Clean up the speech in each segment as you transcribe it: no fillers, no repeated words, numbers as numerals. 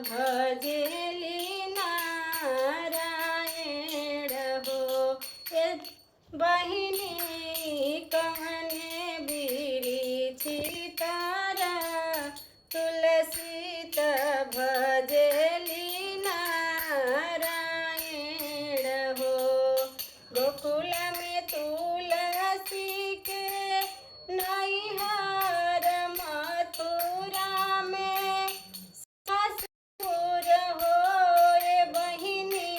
भजेली नारायण हो। ए बहिनी कवने बिरिछी तारा तुलसी त भजेली नारायण हो। गोकुल में तुलसी के नैहर मथुरा में ससुर हो। ए बहिनी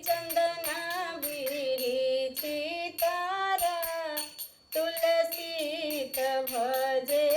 चंदना बिरिछी तारा तुलसी त भजे